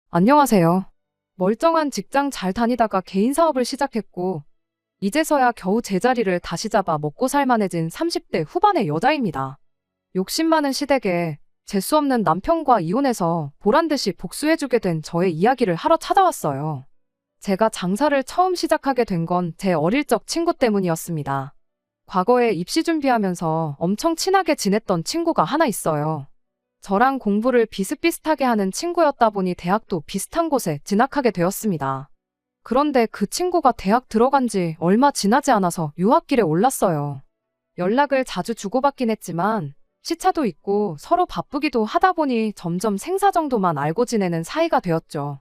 안녕하세요. 멀쩡한 직장 잘 다니다가 개인 사업을 시작했고, 이제서야 겨우 제자리를 다시 잡아 먹고 살만해진 30대 후반의 여자입니다. 욕심 많은 시댁에 재수 없는 남편과 이혼해서 보란듯이 복수해주게 된 저의 이야기를 하러 찾아왔어요. 제가 장사를 처음 시작하게 된 건 제 어릴 적 친구 때문이었습니다. 과거에 입시 준비하면서 엄청 친하게 지냈던 친구가 하나 있어요. 저랑 공부를 비슷비슷하게 하는 친구였다 보니 대학도 비슷한 곳에 진학하게 되었습니다. 그런데 그 친구가 대학 들어간 지 얼마 지나지 않아서 유학길에 올랐어요. 연락을 자주 주고받긴 했지만 시차도 있고 서로 바쁘기도 하다 보니 점점 생사 정도만 알고 지내는 사이가 되었죠.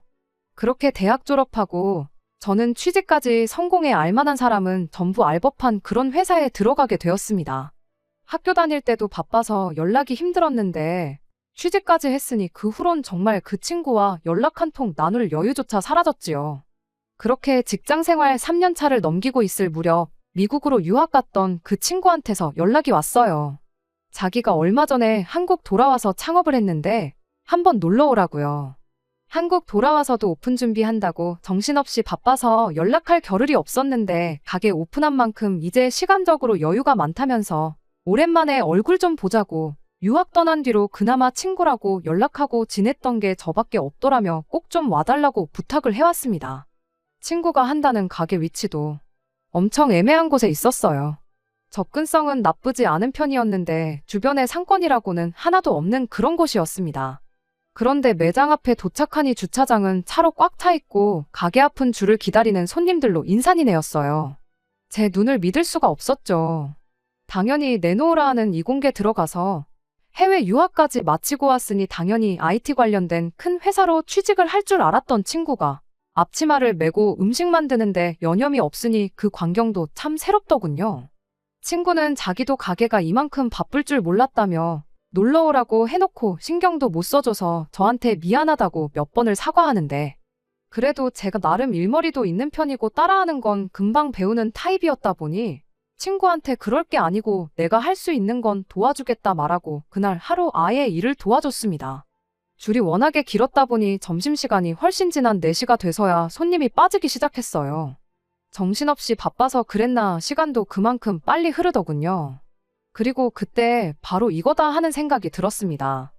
그렇게 대학 졸업하고 저는 취직까지 성공해 알만한 사람은 전부 알법한 그런 회사에 들어가게 되었습니다. 학교 다닐 때도 바빠서 연락이 힘들었는데 취직까지 했으니 그 후론 정말 그 친구와 연락 한 통 나눌 여유조차 사라졌지요. 그렇게 직장 생활 3년 차를 넘기고 있을 무렵 미국으로 유학 갔던 그 친구한테서 연락이 왔어요. 자기가 얼마 전에 한국 돌아와서 창업을 했는데 한번 놀러 오라고요. 한국 돌아와서도 오픈 준비한다고 정신없이 바빠서 연락할 겨를이 없었는데 가게 오픈한 만큼 이제 시간적으로 여유가 많다면서 오랜만에 얼굴 좀 보자고 유학 떠난 뒤로 그나마 친구라고 연락하고 지냈던 게 저밖에 없더라며 꼭 좀 와달라고 부탁을 해왔습니다. 친구가 한다는 가게 위치도 엄청 애매한 곳에 있었어요. 접근성은 나쁘지 않은 편이었는데 주변에 상권이라고는 하나도 없는 그런 곳이었습니다. 그런데 매장 앞에 도착하니 주차장은 차로 꽉 차 있고 가게 앞은 줄을 기다리는 손님들로 인산이네였어요. 제 눈을 믿을 수가 없었죠. 당연히 내놓으라 하는 이공계 들어가서 해외 유학까지 마치고 왔으니 당연히 IT 관련된 큰 회사로 취직을 할 줄 알았던 친구가 앞치마를 메고 음식 만드는데 여념이 없으니 그 광경도 참 새롭더군요. 친구는 자기도 가게가 이만큼 바쁠 줄 몰랐다며 놀러 오라고 해놓고 신경도 못 써줘서 저한테 미안하다고 몇 번을 사과하는데 그래도 제가 나름 일머리도 있는 편이고 따라하는 건 금방 배우는 타입이었다 보니 친구한테 그럴 게 아니고 내가 할 수 있는 건 도와주겠다 말하고 그날 하루 아예 일을 도와줬습니다. 줄이 워낙에 길었다 보니 점심시간이 훨씬 지난 4시가 돼서야 손님이 빠지기 시작했어요. 정신없이 바빠서 그랬나 시간도 그만큼 빨리 흐르더군요. 그리고 그때 바로 이거다 하는 생각이 들었습니다.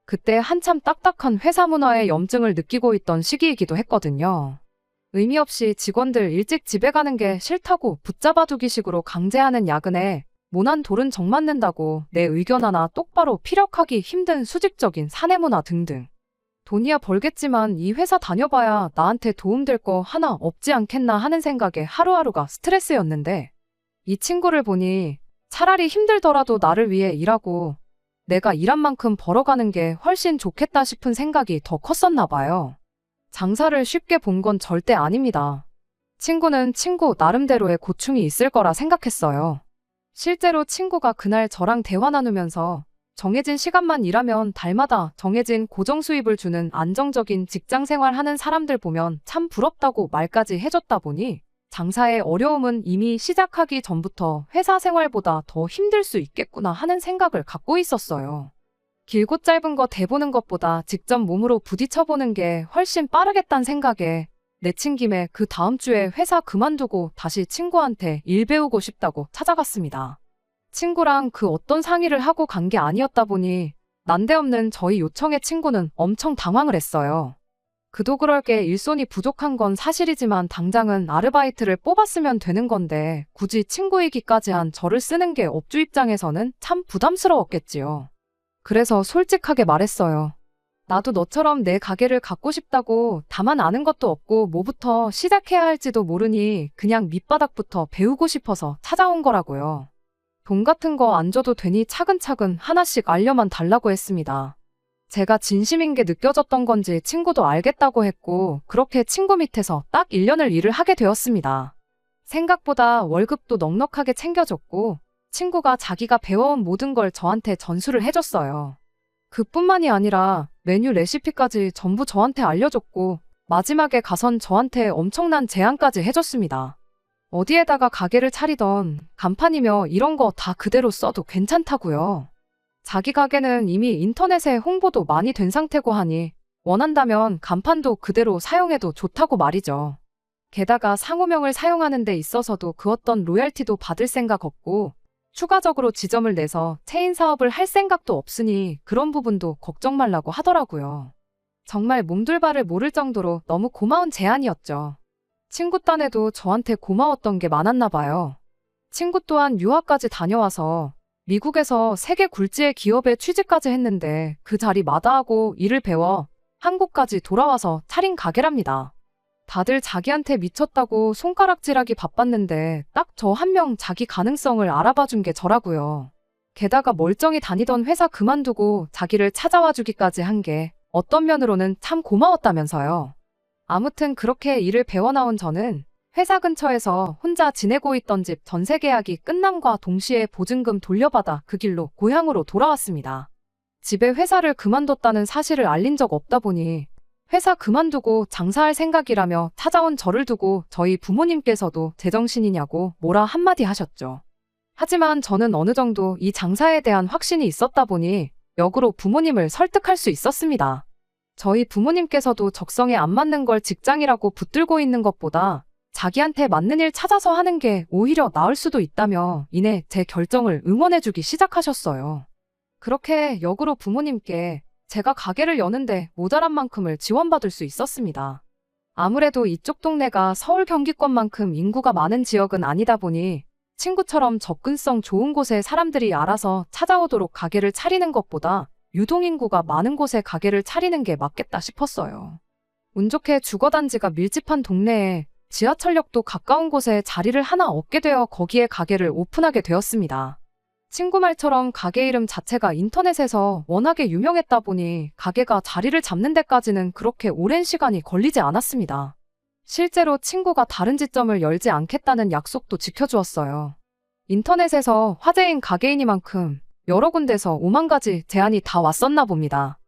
그때 한참 딱딱한 회사 문화의 염증을 느끼고 있던 시기이기도 했거든요. 의미 없이 직원들 일찍 집에 가는 게 싫다고 붙잡아두기식으로 강제하는 야근에 모난 돌은 정 맞는다고 내 의견 하나 똑바로 피력하기 힘든 수직적인 사내 문화 등등. 돈이야 벌겠지만 이 회사 다녀봐야 나한테 도움될 거 하나 없지 않겠나 하는 생각에 하루하루가 스트레스였는데 이 친구를 보니 차라리 힘들더라도 나를 위해 일하고 내가 일한 만큼 벌어가는 게 훨씬 좋겠다 싶은 생각이 더 컸었나 봐요. 장사를 쉽게 본 건 절대 아닙니다. 친구는 친구 나름대로의 고충이 있을 거라 생각했어요. 실제로 친구가 그날 저랑 대화 나누면서 정해진 시간만 일하면 달마다 정해진 고정 수입을 주는 안정적인 직장 생활하는 사람들 보면 참 부럽다고 말까지 해줬다 보니 장사의 어려움은 이미 시작하기 전부터 회사 생활보다 더 힘들 수 있겠구나 하는 생각을 갖고 있었어요. 길고 짧은 거 대보는 것보다 직접 몸으로 부딪혀보는 게 훨씬 빠르겠다는 생각에 내친 김에 그 다음 주에 회사 그만두고 다시 친구한테 일 배우고 싶다고 찾아갔습니다. 친구랑 그 어떤 상의를 하고 간 게 아니었다 보니 난데없는 저희 요청에 친구는 엄청 당황을 했어요. 그도 그럴 게 일손이 부족한 건 사실이지만 당장은 아르바이트를 뽑았으면 되는 건데 굳이 친구이기까지 한 저를 쓰는 게 업주 입장에서는 참 부담스러웠겠지요. 그래서 솔직하게 말했어요. 나도 너처럼 내 가게를 갖고 싶다고 다만 아는 것도 없고 뭐부터 시작해야 할지도 모르니 그냥 밑바닥부터 배우고 싶어서 찾아온 거라고요. 돈 같은 거 안 줘도 되니 차근차근 하나씩 알려만 달라고 했습니다. 제가 진심인 게 느껴졌던 건지 친구도 알겠다고 했고 그렇게 친구 밑에서 딱 1년을 일을 하게 되었습니다. 생각보다 월급도 넉넉하게 챙겨줬고 친구가 자기가 배워온 모든 걸 저한테 전수를 해줬어요. 그뿐만이 아니라 메뉴 레시피까지 전부 저한테 알려줬고 마지막에 가선 저한테 엄청난 제안까지 해줬습니다. 어디에다가 가게를 차리던 간판이며 이런 거 다 그대로 써도 괜찮다고요. 자기 가게는 이미 인터넷에 홍보도 많이 된 상태고 하니 원한다면 간판도 그대로 사용해도 좋다고 말이죠. 게다가 상호명을 사용하는 데 있어서도 그 어떤 로열티도 받을 생각 없고 추가적으로 지점을 내서 체인 사업을 할 생각도 없으니 그런 부분도 걱정 말라고 하더라고요. 정말 몸둘바를 모를 정도로 너무 고마운 제안이었죠. 친구 딴에도 저한테 고마웠던 게 많았나 봐요. 친구 또한 유학까지 다녀와서 미국에서 세계 굴지의 기업에 취직까지 했는데 그 자리 마다하고 일을 배워 한국까지 돌아와서 차린 가게랍니다. 다들 자기한테 미쳤다고 손가락질하기 바빴는데 딱 저 한 명 자기 가능성을 알아봐 준 게 저라고요. 게다가 멀쩡히 다니던 회사 그만두고 자기를 찾아와 주기까지 한 게 어떤 면으로는 참 고마웠다면서요. 아무튼 그렇게 일을 배워나온 저는 회사 근처에서 혼자 지내고 있던 집 전세 계약이 끝남과 동시에 보증금 돌려받아 그 길로 고향으로 돌아왔습니다. 집에 회사를 그만뒀다는 사실을 알린 적 없다 보니 회사 그만두고 장사할 생각이라며 찾아온 저를 두고 저희 부모님께서도 제정신이냐고 뭐라 한마디 하셨죠. 하지만 저는 어느 정도 이 장사에 대한 확신이 있었다 보니 역으로 부모님을 설득할 수 있었습니다. 저희 부모님께서도 적성에 안 맞는 걸 직장이라고 붙들고 있는 것보다 자기한테 맞는 일 찾아서 하는 게 오히려 나을 수도 있다며 이내 제 결정을 응원해주기 시작하셨어요. 그렇게 역으로 부모님께 제가 가게를 여는데 모자란 만큼을 지원받을 수 있었습니다. 아무래도 이쪽 동네가 서울 경기권만큼 인구가 많은 지역은 아니다 보니 친구처럼 접근성 좋은 곳에 사람들이 알아서 찾아오도록 가게를 차리는 것보다 유동인구가 많은 곳에 가게를 차리는 게 맞겠다 싶었어요. 운 좋게 주거단지가 밀집한 동네에 지하철역도 가까운 곳에 자리를 하나 얻게 되어 거기에 가게를 오픈하게 되었습니다. 친구 말처럼 가게 이름 자체가 인터넷에서 워낙에 유명했다 보니 가게가 자리를 잡는 데까지는 그렇게 오랜 시간이 걸리지 않았습니다. 실제로 친구가 다른 지점을 열지 않겠다는 약속도 지켜주었어요. 인터넷에서 화제인 가게이니만큼 여러 군데서 5만 가지 제안이 다 왔었나 봅니다.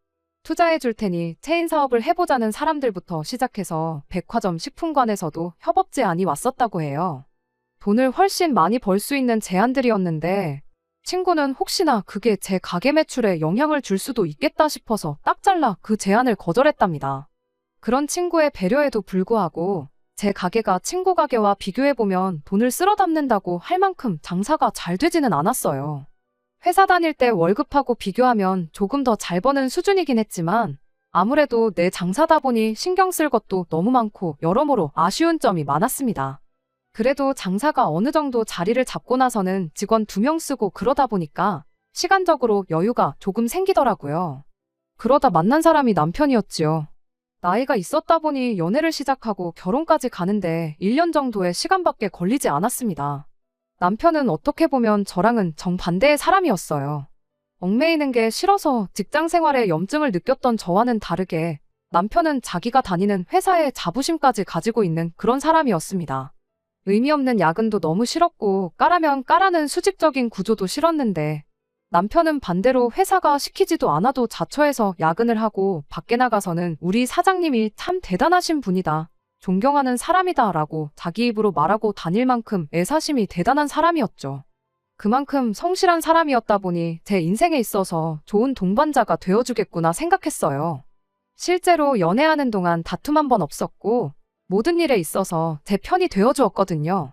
투자해 줄 테니 체인 사업을 해보자는 사람들부터 시작해서 백화점 식품관에서도 협업 제안이 왔었다고 해요. 돈을 훨씬 많이 벌 수 있는 제안들이었는데 친구는 혹시나 그게 제 가게 매출에 영향을 줄 수도 있겠다 싶어서 딱 잘라 그 제안을 거절했답니다. 그런 친구의 배려에도 불구하고 제 가게가 친구 가게와 비교해보면 돈을 쓸어 담는다고 할 만큼 장사가 잘 되지는 않았어요. 회사 다닐 때 월급하고 비교하면 조금 더 잘 버는 수준이긴 했지만 아무래도 내 장사다 보니 신경 쓸 것도 너무 많고 여러모로 아쉬운 점이 많았습니다. 그래도 장사가 어느 정도 자리를 잡고 나서는 직원 2명 쓰고 그러다 보니까 시간적으로 여유가 조금 생기더라고요. 그러다 만난 사람이 남편이었지요. 나이가 있었다 보니 연애를 시작하고 결혼까지 가는데 1년 정도의 시간밖에 걸리지 않았습니다. 남편은 어떻게 보면 저랑은 정반대의 사람이었어요. 얽매이는 게 싫어서 직장 생활에 염증을 느꼈던 저와는 다르게 남편은 자기가 다니는 회사에 자부심까지 가지고 있는 그런 사람이었습니다. 의미 없는 야근도 너무 싫었고 까라면 까라는 수직적인 구조도 싫었는데 남편은 반대로 회사가 시키지도 않아도 자처해서 야근을 하고 밖에 나가서는 우리 사장님이 참 대단하신 분이다. 존경하는 사람이다 라고 자기 입으로 말하고 다닐 만큼 애사심이 대단한 사람이었죠. 그만큼 성실한 사람이었다 보니 제 인생에 있어서 좋은 동반자가 되어주겠구나 생각했어요. 실제로 연애하는 동안 다툼 한 번 없었고 모든 일에 있어서 제 편이 되어주었거든요.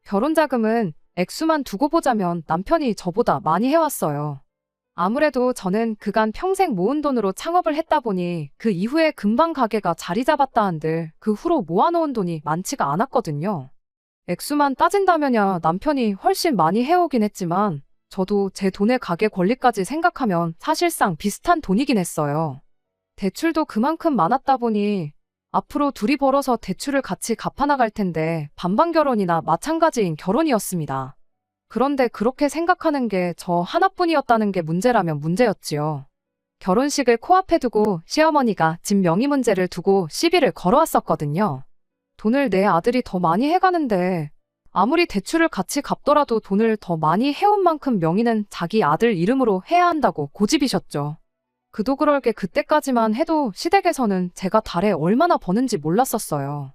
결혼 자금은 액수만 두고 보자면 남편이 저보다 많이 해왔어요. 아무래도 저는 그간 평생 모은 돈으로 창업을 했다 보니 그 이후에 금방 가게가 자리 잡았다 한들 그 후로 모아놓은 돈이 많지가 않았거든요. 액수만 따진다면야 남편이 훨씬 많이 해오긴 했지만 저도 제 돈의 가게 권리까지 생각하면 사실상 비슷한 돈이긴 했어요. 대출도 그만큼 많았다 보니 앞으로 둘이 벌어서 대출을 같이 갚아나갈 텐데 반반 결혼이나 마찬가지인 결혼이었습니다. 그런데 그렇게 생각하는 게 저 하나뿐이었다는 게 문제라면 문제였지요. 결혼식을 코앞에 두고 시어머니가 집 명의 문제를 두고 시비를 걸어왔었거든요. 돈을 내 아들이 더 많이 해가는데 아무리 대출을 같이 갚더라도 돈을 더 많이 해온 만큼 명의는 자기 아들 이름으로 해야 한다고 고집이셨죠. 그도 그럴 게 그때까지만 해도 시댁에서는 제가 달에 얼마나 버는지 몰랐었어요.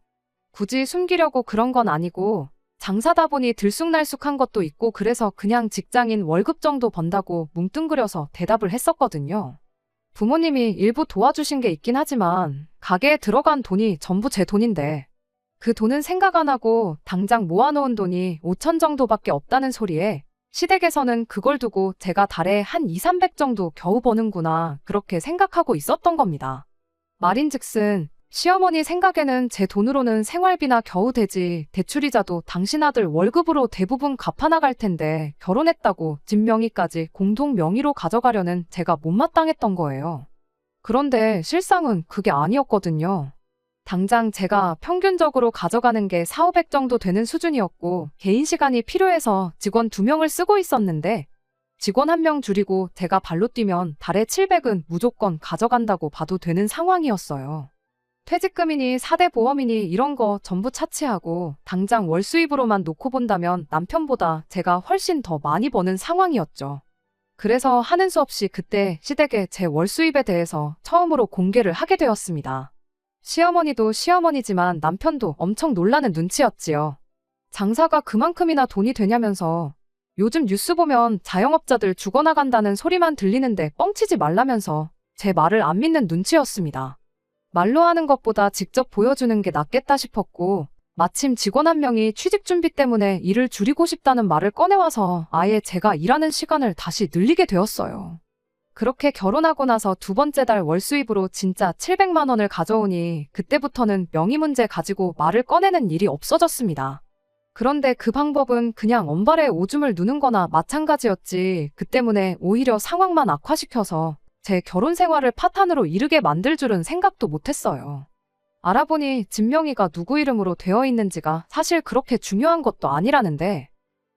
굳이 숨기려고 그런 건 아니고 장사다 보니 들쑥날쑥한 것도 있고 그래서 그냥 직장인 월급 정도 번다고 뭉뚱그려서 대답을 했었거든요. 부모님이 일부 도와주신 게 있긴 하지만 가게에 들어간 돈이 전부 제 돈인데 그 돈은 생각 안 하고 당장 모아놓은 돈이 5천 정도밖에 없다는 소리에 시댁에서는 그걸 두고 제가 달에 한 2, 300 정도 겨우 버는구나 그렇게 생각하고 있었던 겁니다. 말인즉슨 시어머니 생각에는 제 돈으로는 생활비나 겨우 되지 대출이자도 당신 아들 월급으로 대부분 갚아나갈 텐데 결혼했다고 집 명의까지 공동 명의로 가져가려는 제가 못마땅했던 거예요. 그런데 실상은 그게 아니었거든요. 당장 제가 평균적으로 가져가는 게 4, 500 정도 되는 수준이었고 개인 시간이 필요해서 직원 2명을 쓰고 있었는데 직원 1명 줄이고 제가 발로 뛰면 달에 700은 무조건 가져간다고 봐도 되는 상황이었어요. 퇴직금이니 4대 보험이니 이런 거 전부 차치하고 당장 월 수입으로만 놓고 본다면 남편보다 제가 훨씬 더 많이 버는 상황이었죠. 그래서 하는 수 없이 그때 시댁에 제 월 수입에 대해서 처음으로 공개를 하게 되었습니다. 시어머니도 시어머니지만 남편도 엄청 놀라는 눈치였지요. 장사가 그만큼이나 돈이 되냐면서 요즘 뉴스 보면 자영업자들 죽어나간다는 소리만 들리는데 뻥치지 말라면서 제 말을 안 믿는 눈치였습니다. 말로 하는 것보다 직접 보여주는 게 낫겠다 싶었고 마침 직원 1명이 취직 준비 때문에 일을 줄이고 싶다는 말을 꺼내와서 아예 제가 일하는 시간을 다시 늘리게 되었어요. 그렇게 결혼하고 나서 2번째 달 월 수입으로 진짜 700만 원을 가져오니 그때부터는 명의 문제 가지고 말을 꺼내는 일이 없어졌습니다. 그런데 그 방법은 그냥 언발에 오줌을 누는 거나 마찬가지였지 그 때문에 오히려 상황만 악화시켜서 제 결혼 생활을 파탄으로 이르게 만들 줄은 생각도 못했어요. 알아보니 집 명의가 누구 이름으로 되어 있는지가 사실 그렇게 중요한 것도 아니라는데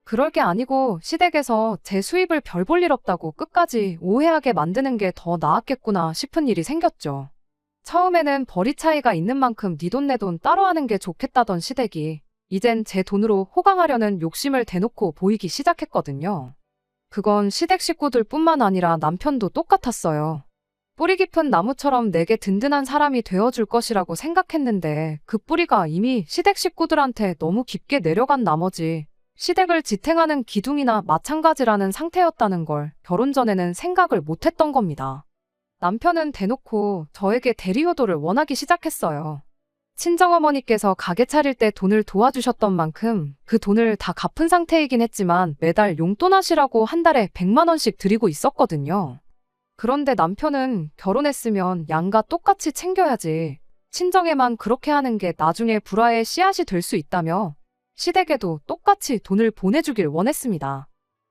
그럴 게 아니고 시댁에서 제 수입을 별 볼 일 없다고 끝까지 오해하게 만드는 게 더 나았겠구나 싶은 일이 생겼죠. 처음에는 벌이 차이가 있는 만큼 네 돈 내 돈 따로 하는 게 좋겠다던 시댁이 이젠 제 돈으로 호강하려는 욕심을 대놓고 보이기 시작했거든요. 그건 시댁 식구들뿐만 아니라 남편도 똑같았어요. 뿌리 깊은 나무처럼 내게 든든한 사람이 되어줄 것이라고 생각했는데 그 뿌리가 이미 시댁 식구들한테 너무 깊게 내려간 나머지 시댁을 지탱하는 기둥이나 마찬가지라는 상태였다는 걸 결혼 전에는 생각을 못했던 겁니다. 남편은 대놓고 저에게 대리효도를 원하기 시작했어요. 친정어머니께서 가게 차릴 때 돈을 도와주셨던 만큼 그 돈을 다 갚은 상태이긴 했지만 매달 용돈하시라고 한 달에 100만 원씩 드리고 있었거든요. 그런데 남편은 결혼했으면 양가 똑같이 챙겨야지. 친정에만 그렇게 하는 게 나중에 불화의 씨앗이 될 수 있다며 시댁에도 똑같이 돈을 보내주길 원했습니다.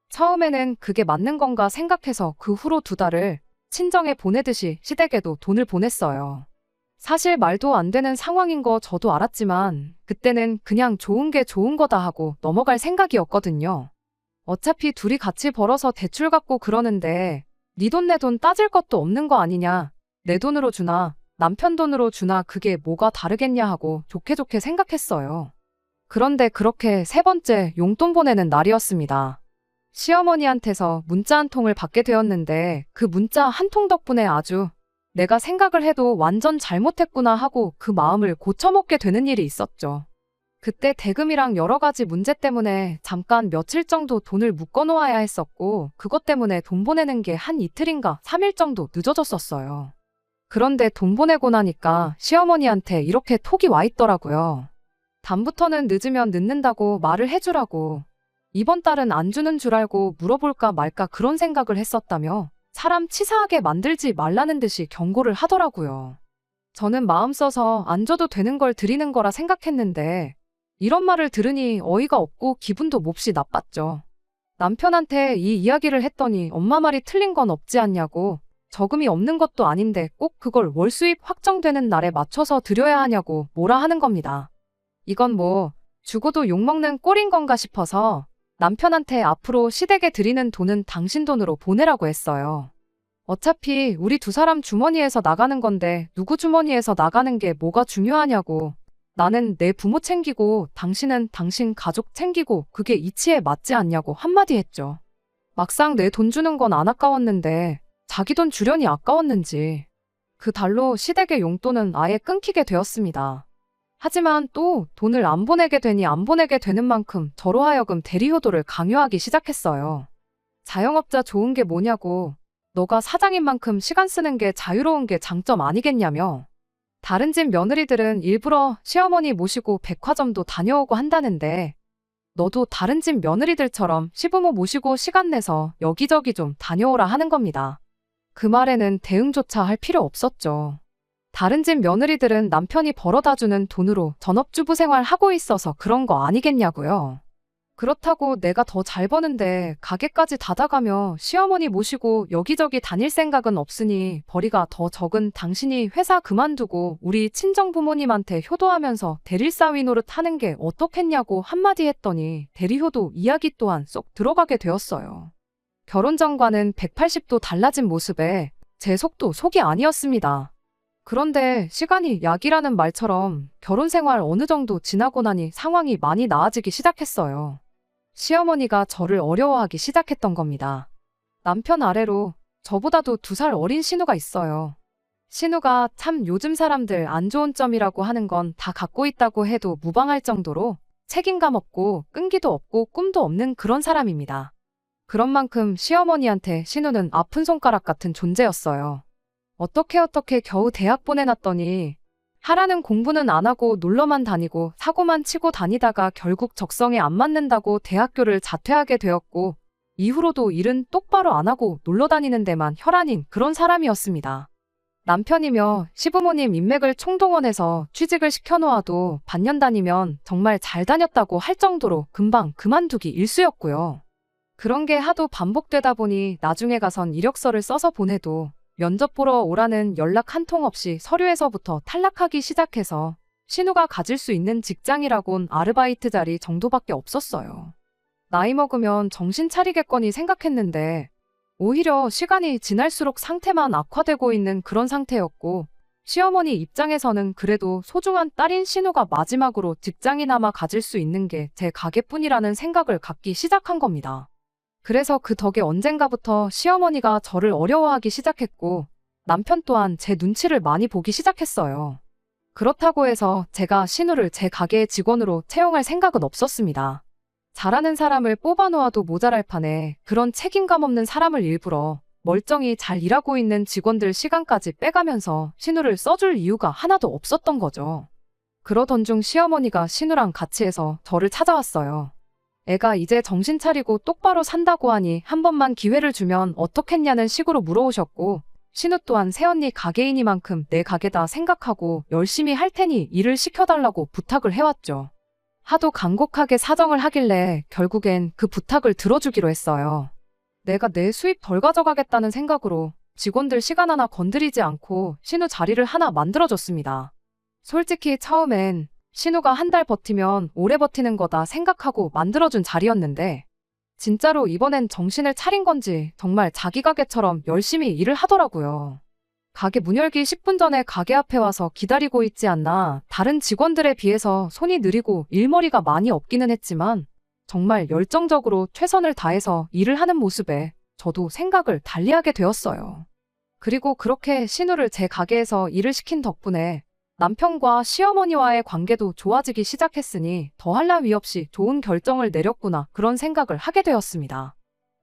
처음에는 그게 맞는 건가 생각해서 그 후로 2달을 친정에 보내듯이 시댁에도 돈을 보냈어요. 사실 말도 안 되는 상황인 거 저도 알았지만 그때는 그냥 좋은 게 좋은 거다 하고 넘어갈 생각이었거든요. 어차피 둘이 같이 벌어서 대출 갚고 그러는데 네 돈 내 돈 따질 것도 없는 거 아니냐. 내 돈으로 주나 남편 돈으로 주나 그게 뭐가 다르겠냐 하고 좋게 좋게 생각했어요. 그런데 그렇게 3번째 용돈 보내는 날이었습니다. 시어머니한테서 문자 한 통을 받게 되었는데 그 문자 한 통 덕분에 아주 내가 생각을 해도 완전 잘못했구나 하고 그 마음을 고쳐먹게 되는 일이 있었죠. 그때 대금이랑 여러 가지 문제 때문에 잠깐 며칠 정도 돈을 묶어놓아야 했었고 그것 때문에 돈 보내는 게 한 이틀인가 3일 정도 늦어졌었어요. 그런데 돈 보내고 나니까 시어머니한테 이렇게 톡이 와 있더라고요. 다음부터는 늦으면 늦는다고 말을 해주라고. 이번 달은 안 주는 줄 알고 물어볼까 말까 그런 생각을 했었다며 사람 치사하게 만들지 말라는 듯이 경고를 하더라고요. 저는 마음 써서 안 줘도 되는 걸 드리는 거라 생각했는데 이런 말을 들으니 어이가 없고 기분도 몹시 나빴죠. 남편한테 이 이야기를 했더니 엄마 말이 틀린 건 없지 않냐고 저금이 없는 것도 아닌데 꼭 그걸 월 수입 확정되는 날에 맞춰서 드려야 하냐고 뭐라 하는 겁니다. 이건 뭐 죽어도 욕먹는 꼴인 건가 싶어서 남편한테 앞으로 시댁에 드리는 돈은 당신 돈으로 보내라고 했어요. 어차피 우리 2사람 주머니에서 나가는 건데 누구 주머니에서 나가는 게 뭐가 중요하냐고. 나는 내 부모 챙기고 당신은 당신 가족 챙기고 그게 이치에 맞지 않냐고 한마디 했죠. 막상 내 돈 주는 건 안 아까웠는데 자기 돈 주려니 아까웠는지 그 달로 시댁의 용돈은 아예 끊기게 되었습니다. 하지만 또 돈을 안 보내게 되니 안 보내게 되는 만큼 저로 하여금 대리효도를 강요하기 시작했어요. 자영업자 좋은 게 뭐냐고. 너가 사장인 만큼 시간 쓰는 게 자유로운 게 장점 아니겠냐며. 다른 집 며느리들은 일부러 시어머니 모시고 백화점도 다녀오고 한다는데 너도 다른 집 며느리들처럼 시부모 모시고 시간 내서 여기저기 좀 다녀오라 하는 겁니다. 그 말에는 대응조차 할 필요 없었죠. 다른 집 며느리들은 남편이 벌어다 주는 돈으로 전업주부 생활 하고 있어서 그런 거 아니겠냐고요. 그렇다고 내가 더 잘 버는데 가게까지 닫아가며 시어머니 모시고 여기저기 다닐 생각은 없으니 벌이가 더 적은 당신이 회사 그만두고 우리 친정부모님한테 효도하면서 대릴사위 노릇 하는 게 어떻겠냐고 한마디 했더니 대리효도 이야기 또한 쏙 들어가게 되었어요. 결혼 전과는 180도 달라진 모습에 제 속도 속이 아니었습니다. 그런데 시간이 약이라는 말처럼 결혼 생활 어느 정도 지나고 나니 상황이 많이 나아지기 시작했어요. 시어머니가 저를 어려워하기 시작했던 겁니다. 남편 아래로 저보다도 2살 어린 신우가 있어요. 신우가 참 요즘 사람들 안 좋은 점이라고 하는 건 다 갖고 있다고 해도 무방할 정도로 책임감 없고 끈기도 없고 꿈도 없는 그런 사람입니다. 그런 만큼 시어머니한테 신우는 아픈 손가락 같은 존재였어요. 어떻게 겨우 대학 보내놨더니 하라는 공부는 안 하고 놀러만 다니고 사고만 치고 다니다가 결국 적성에 안 맞는다고 대학교를 자퇴하게 되었고 이후로도 일은 똑바로 안 하고 놀러 다니는 데만 혈안인 그런 사람이었습니다. 남편이며 시부모님 인맥을 총동원해서 취직을 시켜놓아도 반년 다니면 정말 잘 다녔다고 할 정도로 금방 그만두기 일쑤였고요. 그런 게 하도 반복되다 보니 나중에 가선 이력서를 써서 보내도 면접 보러 오라는 연락 한 통 없이 서류에서부터 탈락하기 시작해서 신우가 가질 수 있는 직장이라곤 아르바이트 자리 정도밖에 없었어요. 나이 먹으면 정신 차리겠거니 생각했는데 오히려 시간이 지날수록 상태만 악화되고 있는 그런 상태였고 시어머니 입장에서는 그래도 소중한 딸인 신우가 마지막으로 직장이나마 가질 수 있는 게 제 가게뿐이라는 생각을 갖기 시작한 겁니다. 그래서 그 덕에 언젠가부터 시어머니가 저를 어려워하기 시작했고 남편 또한 제 눈치를 많이 보기 시작했어요. 그렇다고 해서 제가 신우를 제 가게의 직원으로 채용할 생각은 없었습니다. 잘하는 사람을 뽑아놓아도 모자랄 판에 그런 책임감 없는 사람을 일부러 멀쩡히 잘 일하고 있는 직원들 시간까지 빼가면서 신우를 써줄 이유가 하나도 없었던 거죠. 그러던 중 시어머니가 신우랑 같이 해서 저를 찾아왔어요. 애가 이제 정신 차리고 똑바로 산다고 하니 한 번만 기회를 주면 어떻겠냐는 식으로 물어오셨고 신우 또한 새언니 가게이니만큼 내 가게다 생각하고 열심히 할 테니 일을 시켜달라고 부탁을 해왔죠. 하도 간곡하게 사정을 하길래 결국엔 그 부탁을 들어주기로 했어요. 내가 내 수입 덜 가져가겠다는 생각으로 직원들 시간 하나 건드리지 않고 신우 자리를 하나 만들어줬습니다. 솔직히 처음엔 신우가 한 달 버티면 오래 버티는 거다 생각하고 만들어준 자리였는데 진짜로 이번엔 정신을 차린 건지 정말 자기 가게처럼 열심히 일을 하더라고요. 가게 문 열기 10분 전에 가게 앞에 와서 기다리고 있지 않나. 다른 직원들에 비해서 손이 느리고 일머리가 많이 없기는 했지만 정말 열정적으로 최선을 다해서 일을 하는 모습에 저도 생각을 달리하게 되었어요. 그리고 그렇게 신우를 제 가게에서 일을 시킨 덕분에 남편과 시어머니와의 관계도 좋아지기 시작했으니 더할 나위 없이 좋은 결정을 내렸구나 그런 생각을 하게 되었습니다.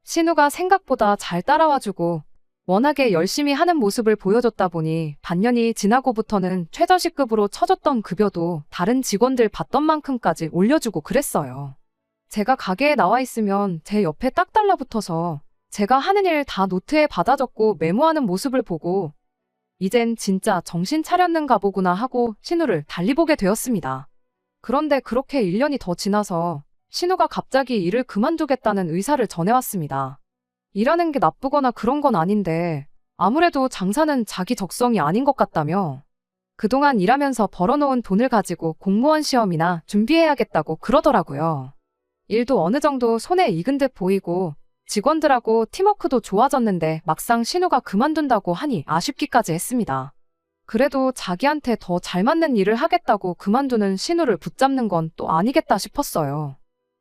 신우가 생각보다 잘 따라와주고 워낙에 열심히 하는 모습을 보여줬다 보니 반년이 지나고부터는 최저시급으로 쳐줬던 급여도 다른 직원들 받던 만큼까지 올려주고 그랬어요. 제가 가게에 나와 있으면 제 옆에 딱 달라붙어서 제가 하는 일 다 노트에 받아 적고 메모하는 모습을 보고 이젠 진짜 정신 차렸는가 보구나 하고 신우를 달리 보게 되었습니다. 그런데 그렇게 1년이 더 지나서 신우가 갑자기 일을 그만두겠다는 의사를 전해왔습니다. 일하는 게 나쁘거나 그런 건 아닌데 아무래도 장사는 자기 적성이 아닌 것 같다며 그동안 일하면서 벌어놓은 돈을 가지고 공무원 시험이나 준비해야겠다고 그러더라고요. 일도 어느 정도 손에 익은 듯 보이고 직원들하고 팀워크도 좋아졌는데 막상 신우가 그만둔다고 하니 아쉽기까지 했습니다. 그래도 자기한테 더 잘 맞는 일을 하겠다고 그만두는 신우를 붙잡는 건 또 아니겠다 싶었어요.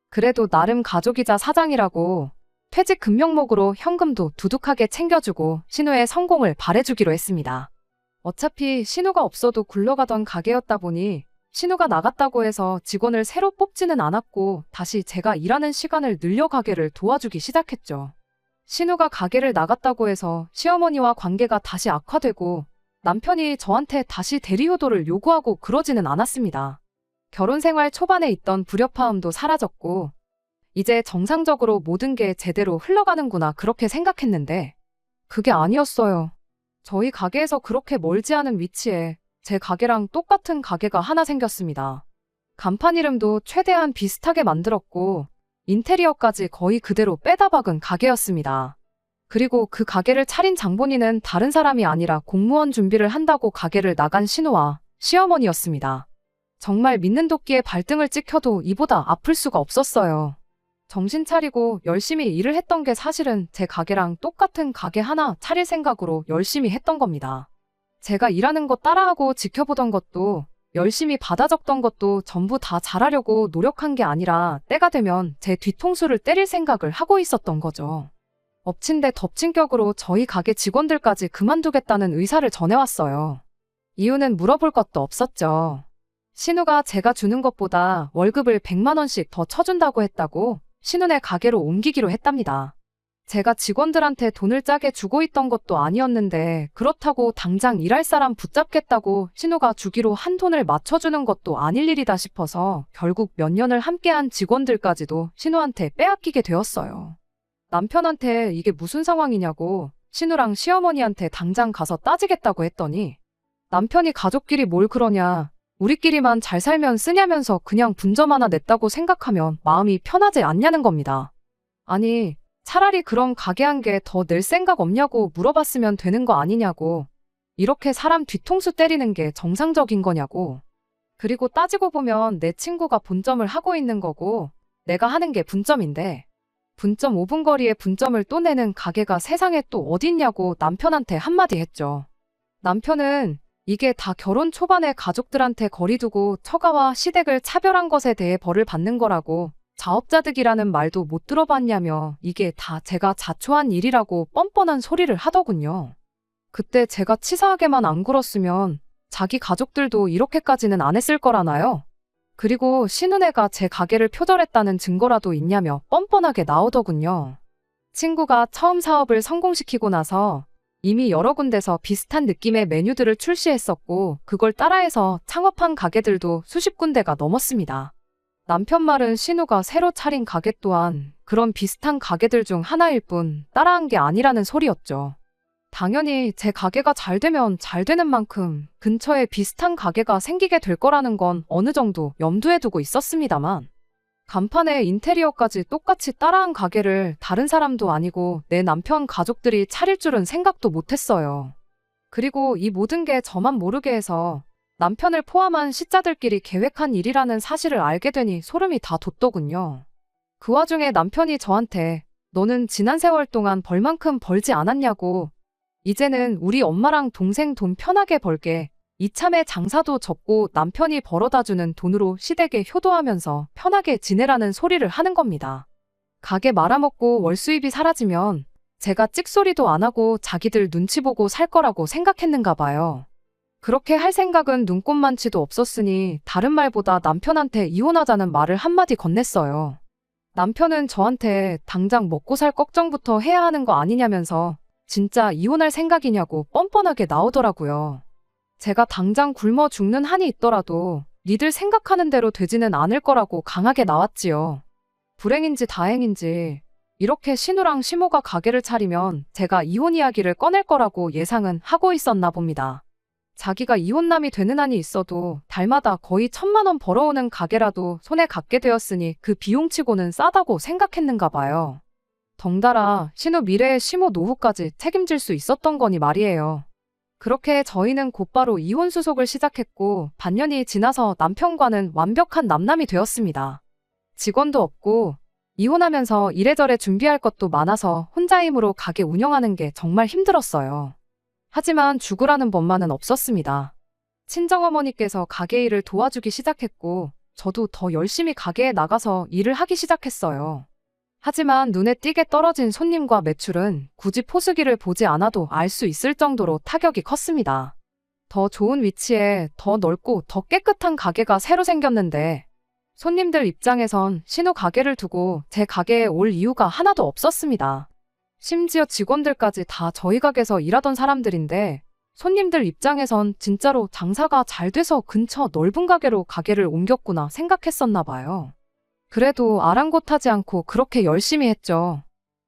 그래도 나름 가족이자 사장이라고 퇴직 금명목으로 현금도 두둑하게 챙겨주고 신우의 성공을 바래주기로 했습니다. 어차피 신우가 없어도 굴러가던 가게였다 보니 신우가 나갔다고 해서 직원을 새로 뽑지는 않았고 다시 제가 일하는 시간을 늘려 가게를 도와주기 시작했죠. 신우가 가게를 나갔다고 해서 시어머니와 관계가 다시 악화되고 남편이 저한테 다시 대리효도를 요구하고 그러지는 않았습니다. 결혼 생활 초반에 있던 불협화음도 사라졌고 이제 정상적으로 모든 게 제대로 흘러가는구나 그렇게 생각했는데 그게 아니었어요. 저희 가게에서 그렇게 멀지 않은 위치에 제 가게랑 똑같은 가게가 하나 생겼습니다. 간판 이름도 최대한 비슷하게 만들었고 인테리어까지 거의 그대로 빼다 박은 가게였습니다. 그리고 그 가게를 차린 장본인은 다른 사람이 아니라 공무원 준비를 한다고 가게를 나간 신우와 시어머니였습니다. 정말 믿는 도끼에 발등을 찍혀도 이보다 아플 수가 없었어요. 정신 차리고 열심히 일을 했던 게 사실은 제 가게랑 똑같은 가게 하나 차릴 생각으로 열심히 했던 겁니다. 제가 일하는 거 따라하고 지켜보던 것도 열심히 받아 적던 것도 전부 다 잘하려고 노력한 게 아니라 때가 되면 제 뒤통수를 때릴 생각을 하고 있었던 거죠. 엎친 데 덮친 격으로 저희 가게 직원들까지 그만두겠다는 의사를 전해왔어요. 이유는 물어볼 것도 없었죠. 신우가 제가 주는 것보다 월급을 100만 원씩 더 쳐준다고 했다고 신우네 가게로 옮기기로 했답니다. 제가 직원들한테 돈을 짜게 주고 있던 것도 아니었는데 그렇다고 당장 일할 사람 붙잡겠다고 신우가 주기로 한 돈을 맞춰주는 것도 아닐 일이다 싶어서 결국 몇 년을 함께한 직원들까지도 신우한테 빼앗기게 되었어요. 남편한테 이게 무슨 상황이냐고 신우랑 시어머니한테 당장 가서 따지겠다고 했더니 남편이 가족끼리 뭘 그러냐, 우리끼리만 잘 살면 쓰냐면서 그냥 분점 하나 냈다고 생각하면 마음이 편하지 않냐는 겁니다. 아니, 차라리 그럼 가게 한 개 더 낼 생각 없냐고 물어봤으면 되는 거 아니냐고. 이렇게 사람 뒤통수 때리는 게 정상적인 거냐고. 그리고 따지고 보면 내 친구가 본점을 하고 있는 거고 내가 하는 게 분점인데 분점 5분 거리에 분점을 또 내는 가게가 세상에 또 어딨냐고 남편한테 한마디 했죠. 남편은 이게 다 결혼 초반에 가족들한테 거리두고 처가와 시댁을 차별한 것에 대해 벌을 받는 거라고 자업자득이라는 말도 못 들어봤냐며 이게 다 제가 자초한 일이라고 뻔뻔한 소리를 하더군요. 그때 제가 치사하게만 안 굴었으면 자기 가족들도 이렇게까지는 안 했을 거라나요? 그리고 신은혜가 제 가게를 표절했다는 증거라도 있냐며 뻔뻔하게 나오더군요. 친구가 처음 사업을 성공시키고 나서 이미 여러 군데서 비슷한 느낌의 메뉴들을 출시했었고 그걸 따라해서 창업한 가게들도 수십 군데가 넘었습니다. 남편 말은 신우가 새로 차린 가게 또한 그런 비슷한 가게들 중 하나일 뿐 따라한 게 아니라는 소리였죠. 당연히 제 가게가 잘 되면 잘 되는 만큼 근처에 비슷한 가게가 생기게 될 거라는 건 어느 정도 염두에 두고 있었습니다만 간판에 인테리어까지 똑같이 따라한 가게를 다른 사람도 아니고 내 남편 가족들이 차릴 줄은 생각도 못했어요. 그리고 이 모든 게 저만 모르게 해서 남편을 포함한 시자들끼리 계획한 일이라는 사실을 알게 되니 소름이 다 돋더군요. 그 와중에 남편이 저한테 너는 지난 세월 동안 벌만큼 벌지 않았냐고 이제는 우리 엄마랑 동생 돈 편하게 벌게 이참에 장사도 접고 남편이 벌어다주는 돈으로 시댁에 효도하면서 편하게 지내라는 소리를 하는 겁니다. 가게 말아먹고 월수입이 사라지면 제가 찍소리도 안 하고 자기들 눈치 보고 살 거라고 생각했는가 봐요. 그렇게 할 생각은 눈꼽만치도 없었으니 다른 말보다 남편한테 이혼하자는 말을 한마디 건넸어요. 남편은 저한테 당장 먹고 살 걱정부터 해야 하는 거 아니냐면서 진짜 이혼할 생각이냐고 뻔뻔하게 나오더라고요. 제가 당장 굶어 죽는 한이 있더라도 니들 생각하는 대로 되지는 않을 거라고 강하게 나왔지요. 불행인지 다행인지 이렇게 신우랑 시모가 가게를 차리면 제가 이혼 이야기를 꺼낼 거라고 예상은 하고 있었나 봅니다. 자기가 이혼남이 되는 한이 있어도 달마다 거의 1,000만 원 벌어오는 가게라도 손에 갖게 되었으니 그 비용치고는 싸다고 생각했는가 봐요. 덩달아 신우 미래의 시모 노후까지 책임질 수 있었던 거니 말이에요. 그렇게 저희는 곧바로 이혼 수속을 시작했고 반년이 지나서 남편과는 완벽한 남남이 되었습니다. 직원도 없고 이혼하면서 이래저래 준비할 것도 많아서 혼자 힘으로 가게 운영하는 게 정말 힘들었어요. 하지만 죽으라는 법만은 없었습니다. 친정어머니께서 가게 일을 도와주기 시작했고 저도 더 열심히 가게에 나가서 일을 하기 시작했어요. 하지만 눈에 띄게 떨어진 손님과 매출은 굳이 포수기를 보지 않아도 알 수 있을 정도로 타격이 컸습니다. 더 좋은 위치에 더 넓고 더 깨끗한 가게가 새로 생겼는데 손님들 입장에선 신우 가게를 두고 제 가게에 올 이유가 하나도 없었습니다. 심지어 직원들까지 다 저희 가게에서 일하던 사람들인데 손님들 입장에선 진짜로 장사가 잘 돼서 근처 넓은 가게로 가게를 옮겼구나 생각했었나 봐요. 그래도 아랑곳하지 않고 그렇게 열심히 했죠.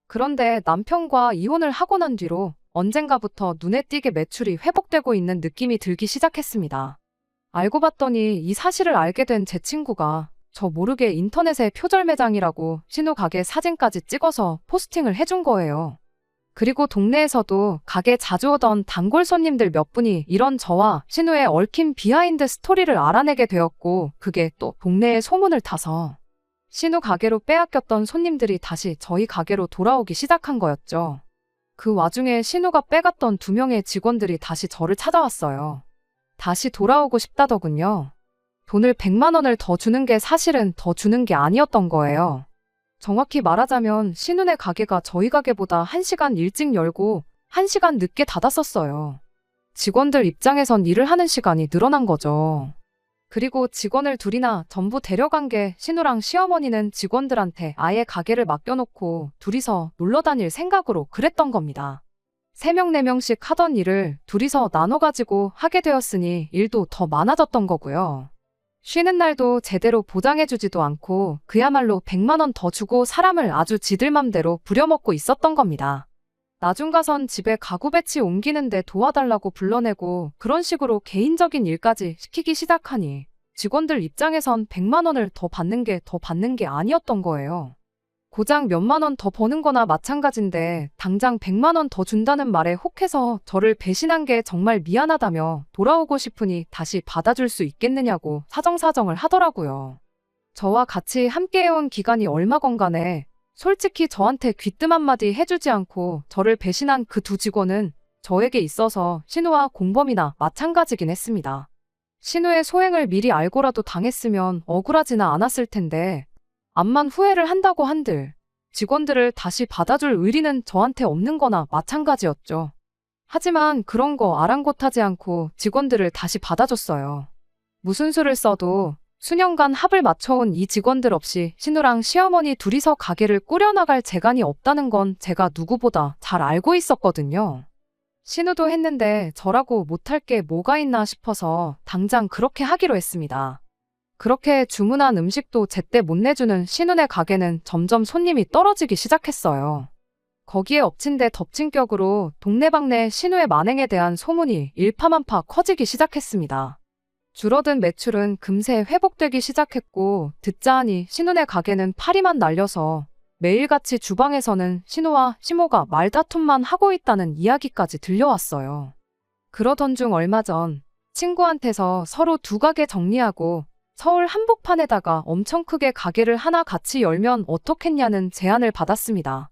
그런데 남편과 이혼을 하고 난 뒤로 언젠가부터 눈에 띄게 매출이 회복되고 있는 느낌이 들기 시작했습니다. 알고 봤더니 이 사실을 알게 된 제 친구가 저 모르게 인터넷에 표절 매장이라고 신우 가게 사진까지 찍어서 포스팅을 해준 거예요. 그리고 동네에서도 가게 자주 오던 단골 손님들 몇 분이 이런 저와 신우의 얽힌 비하인드 스토리를 알아내게 되었고, 그게 또 동네에 소문을 타서 신우 가게로 빼앗겼던 손님들이 다시 저희 가게로 돌아오기 시작한 거였죠. 그 와중에 신우가 빼갔던 2명의 직원들이 다시 저를 찾아왔어요. 다시 돌아오고 싶다더군요. 돈을 100만 원을 더 주는 게 사실은 더 주는 게 아니었던 거예요. 정확히 말하자면 신우네 가게가 저희 가게보다 1시간 일찍 열고 1시간 늦게 닫았었어요. 직원들 입장에선 일을 하는 시간이 늘어난 거죠. 그리고 직원을 둘이나 전부 데려간 게 신우랑 시어머니는 직원들한테 아예 가게를 맡겨놓고 둘이서 놀러 다닐 생각으로 그랬던 겁니다. 3명, 4명씩 하던 일을 둘이서 나눠가지고 하게 되었으니 일도 더 많아졌던 거고요. 쉬는 날도 제대로 보장해주지도 않고 그야말로 100만 원 더 주고 사람을 아주 지들 맘대로 부려먹고 있었던 겁니다. 나중 가선 집에 가구 배치 옮기는데 도와달라고 불러내고 그런 식으로 개인적인 일까지 시키기 시작하니 직원들 입장에선 100만 원을 더 받는 게 아니었던 거예요. 고작 몇만 원 더 버는 거나 마찬가지인데 당장 100만 원 더 준다는 말에 혹해서 저를 배신한 게 정말 미안하다며 돌아오고 싶으니 다시 받아줄 수 있겠느냐고 사정사정을 하더라고요. 저와 같이 함께해온 기간이 얼마건 간에 솔직히 저한테 귀뜸 한마디 해주지 않고 저를 배신한 그 2 직원은 저에게 있어서 신우와 공범이나 마찬가지긴 했습니다. 신우의 소행을 미리 알고라도 당했으면 억울하지나 않았을 텐데 암만 후회를 한다고 한들 직원들을 다시 받아줄 의리는 저한테 없는 거나 마찬가지였죠. 하지만 그런 거 아랑곳하지 않고 직원들을 다시 받아줬어요. 무슨 수를 써도 수년간 합을 맞춰온 이 직원들 없이 신우랑 시어머니 둘이서 가게를 꾸려나갈 재간이 없다는 건 제가 누구보다 잘 알고 있었거든요. 신우도 했는데 저라고 못할 게 뭐가 있나 싶어서 당장 그렇게 하기로 했습니다. 그렇게 주문한 음식도 제때 못 내주는 신우네 가게는 점점 손님이 떨어지기 시작했어요. 거기에 엎친 데 덮친 격으로 동네방네 신우의 만행에 대한 소문이 일파만파 커지기 시작했습니다. 줄어든 매출은 금세 회복되기 시작했고 듣자 하니 신우네 가게는 파리만 날려서 매일같이 주방에서는 신우와 시모가 말다툼만 하고 있다는 이야기까지 들려왔어요. 그러던 중 얼마 전 친구한테서 서로 2 가게 정리하고 서울 한복판에다가 엄청 크게 가게를 하나 같이 열면 어떻겠냐는 제안을 받았습니다.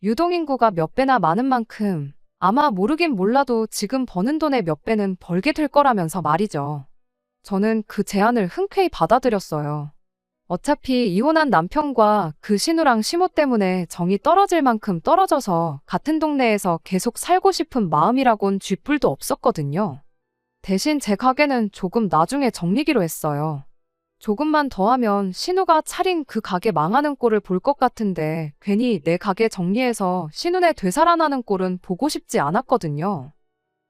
유동인구가 몇 배나 많은 만큼 아마 모르긴 몰라도 지금 버는 돈의 몇 배는 벌게 될 거라면서 말이죠. 저는 그 제안을 흔쾌히 받아들였어요. 어차피 이혼한 남편과 그 신우랑 시모 때문에 정이 떨어질 만큼 떨어져서 같은 동네에서 계속 살고 싶은 마음이라곤 쥐뿔도 없었거든요. 대신 제 가게는 조금 나중에 정리기로 했어요. 조금만 더 하면 신우가 차린 그 가게 망하는 꼴을 볼 것 같은데 괜히 내 가게 정리해서 신우네 되살아나는 꼴은 보고 싶지 않았거든요.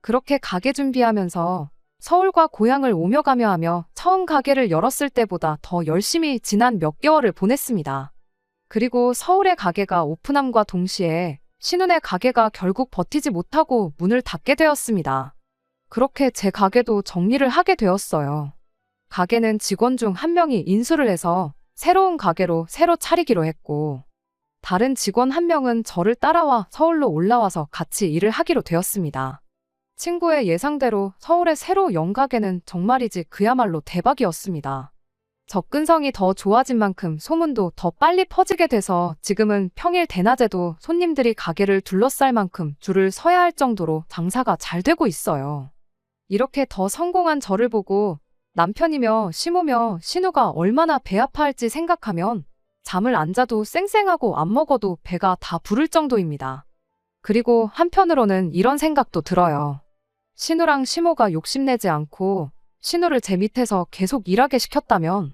그렇게 가게 준비하면서 서울과 고향을 오며 가며 하며 처음 가게를 열었을 때보다 더 열심히 지난 몇 개월을 보냈습니다. 그리고 서울의 가게가 오픈함과 동시에 신우네 가게가 결국 버티지 못하고 문을 닫게 되었습니다. 그렇게 제 가게도 정리를 하게 되었어요. 가게는 직원 중 1명이 인수를 해서 새로운 가게로 새로 차리기로 했고 다른 직원 1명은 저를 따라와 서울로 올라와서 같이 일을 하기로 되었습니다. 친구의 예상대로 서울의 새로 연 가게는 정말이지 그야말로 대박이었습니다. 접근성이 더 좋아진 만큼 소문도 더 빨리 퍼지게 돼서 지금은 평일 대낮에도 손님들이 가게를 둘러쌀 만큼 줄을 서야 할 정도로 장사가 잘 되고 있어요. 이렇게 더 성공한 저를 보고 남편이며 시모며 신우가 얼마나 배 아파할지 생각하면 잠을 안 자도 쌩쌩하고 안 먹어도 배가 다 부를 정도입니다. 그리고 한편으로는 이런 생각도 들어요. 신우랑 시모가 욕심내지 않고 신우를 제 밑에서 계속 일하게 시켰다면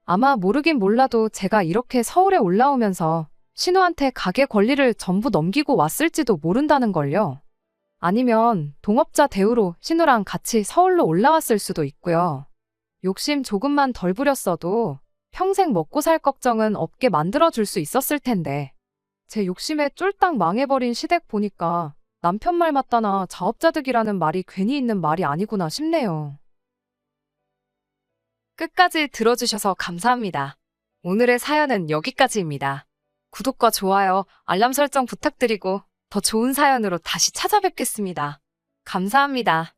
아마 모르긴 몰라도 제가 이렇게 서울에 올라오면서 신우한테 가게 권리를 전부 넘기고 왔을지도 모른다는 걸요. 아니면 동업자 대우로 신우랑 같이 서울로 올라왔을 수도 있고요. 욕심 조금만 덜 부렸어도 평생 먹고 살 걱정은 없게 만들어줄 수 있었을 텐데. 제 욕심에 쫄딱 망해버린 시댁 보니까 남편 말 맞다나 자업자득이라는 말이 괜히 있는 말이 아니구나 싶네요. 끝까지 들어주셔서 감사합니다. 오늘의 사연은 여기까지입니다. 구독과 좋아요, 알람 설정 부탁드리고 더 좋은 사연으로 다시 찾아뵙겠습니다. 감사합니다.